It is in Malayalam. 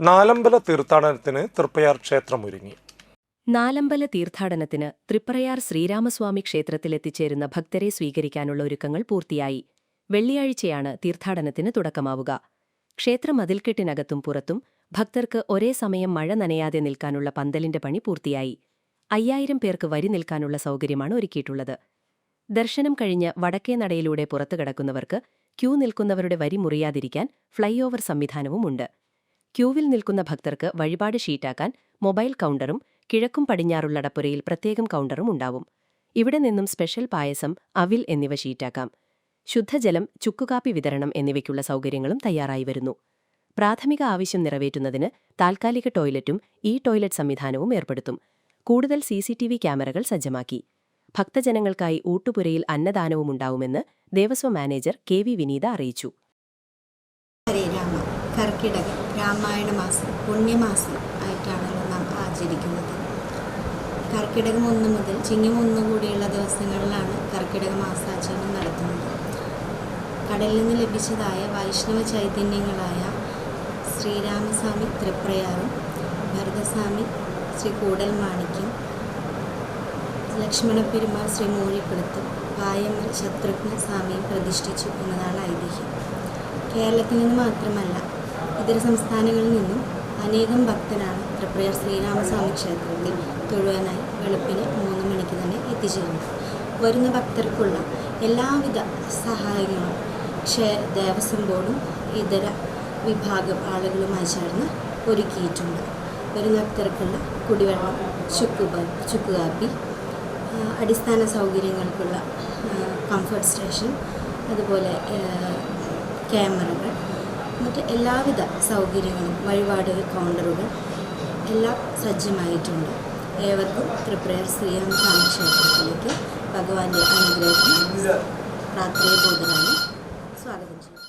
നാലമ്പല തീർത്ഥാടനത്തിന് തൃപ്പയാർ ക്ഷേത്രം ഒരുങ്ങി. നാലമ്പല തീർത്ഥാടനത്തിന് തൃപ്രയാർ ശ്രീരാമസ്വാമി ക്ഷേത്രത്തിലെത്തിച്ചേരുന്ന ഭക്തരെ സ്വീകരിക്കാനുള്ള ഒരുക്കങ്ങൾ പൂർത്തിയായി. വെള്ളിയാഴ്ചയാണ് തീർത്ഥാടനത്തിന് തുടക്കമാവുക. ക്ഷേത്ര മതിൽക്കെട്ടിനകത്തും പുറത്തും ഭക്തർക്ക് ഒരേ സമയം മഴ നനയാതെ നിൽക്കാനുള്ള പന്തലിന്റെ പണി പൂർത്തിയായി. 5000 പേർക്ക് വരി നിൽക്കാനുള്ള സൗകര്യമാണ് ഒരുക്കിയിട്ടുള്ളത്. ദർശനം കഴിഞ്ഞ് വടക്കേ നടയിലൂടെ പുറത്തു കടക്കുന്നവർക്ക് ക്യൂ നിൽക്കുന്നവരുടെ വരി മുറിയാതിരിക്കാൻ ഫ്ലൈ ഓവർ സംവിധാനവുമുണ്ട്. ക്യൂവിൽ നിൽക്കുന്ന ഭക്തർക്ക് വഴിപാട് ഷീറ്റാക്കാൻ മൊബൈൽ കൗണ്ടറും കിഴക്കും പടിഞ്ഞാറുള്ള അടപ്പുരയിൽ പ്രത്യേകം കൗണ്ടറും ഉണ്ടാവും. ഇവിടെ നിന്നും സ്പെഷ്യൽ പായസം, അവിൽ എന്നിവ ഷീറ്റാക്കാം. ശുദ്ധജലം, ചുക്കുകാപ്പി വിതരണം എന്നിവയ്ക്കുള്ള സൗകര്യങ്ങളും തയ്യാറായി വരുന്നു. പ്രാഥമിക ആവശ്യം നിറവേറ്റുന്നതിന് താൽക്കാലിക ടോയ്ലറ്റും ടോയ്ലറ്റ് സംവിധാനവും ഏർപ്പെടുത്തും. കൂടുതൽ CCTV ക്യാമറകൾ സജ്ജമാക്കി. ഭക്തജനങ്ങൾക്കായി ഊട്ടുപുരയിൽ അന്നദാനവുമുണ്ടാവുമെന്ന് ദേവസ്വം മാനേജർ KV വിനീത അറിയിച്ചു. കർക്കിടകം രാമായണ മാസം പുണ്യമാസം ആയിട്ടാണല്ലോ നാം ആചരിക്കുന്നത്. കർക്കിടകം 1 മുതൽ ചിങ്ങം 1 കൂടിയുള്ള ദിവസങ്ങളിലാണ് കർക്കിടക മാസാചരണം നടത്തുന്നത്. കടലിൽ നിന്ന് ലഭിച്ചതായ വൈഷ്ണവ ചൈതന്യങ്ങളായ ശ്രീരാമസ്വാമി തൃപ്രയാറും ഭരതസ്വാമി ശ്രീ കൂടൽമാണിക്യം, ലക്ഷ്മണപ്പെരുമാൾ ശ്രീ മൂഴിക്കുളത്തും പായമൽ ശത്രുഘ്ന സ്വാമിയും പ്രതിഷ്ഠിച്ചു എന്നതാണ് ഐതിഹ്യം. കേരളത്തിൽ നിന്ന് മാത്രമല്ല ഇതര സംസ്ഥാനങ്ങളിൽ നിന്നും അനേകം ഭക്തരാണ് തൃപ്രയാർ ശ്രീരാമസ്വാമി ക്ഷേത്രത്തിൽ തൊഴുവാനായി വെളുപ്പിന് 3 മണിക്ക് തന്നെ എത്തിച്ചേരുന്നത്. വരുന്ന ഭക്തർക്കുള്ള എല്ലാവിധ സഹായങ്ങളും ദേവസ്വം ബോർഡും ഇതര വിഭാഗം ആളുകളുമായി ചേർന്ന് ഒരുക്കിയിട്ടുണ്ട്. വരുന്ന ഭക്തർക്കുള്ള കുടിവെള്ളം, ചുക്കുകാപ്പി, അടിസ്ഥാന സൗകര്യങ്ങൾക്കുള്ള കംഫർട്ട് സ്റ്റേഷൻ, അതുപോലെ ക്യാമറകൾ, മറ്റ് എല്ലാവിധ സൗകര്യങ്ങളും, വഴിപാട് കൗണ്ടറുകൾ എല്ലാം സജ്ജമായിട്ടുണ്ട്. ഏവർക്കും തൃപ്രയാർ ശ്രീരാമസ്വാമി ക്ഷേത്രത്തിലേക്ക് ഭഗവാന്റെ അനുഗ്രഹം പ്രാർത്ഥനാപൂർവ്വമായി സ്വാഗതം ചെയ്യും.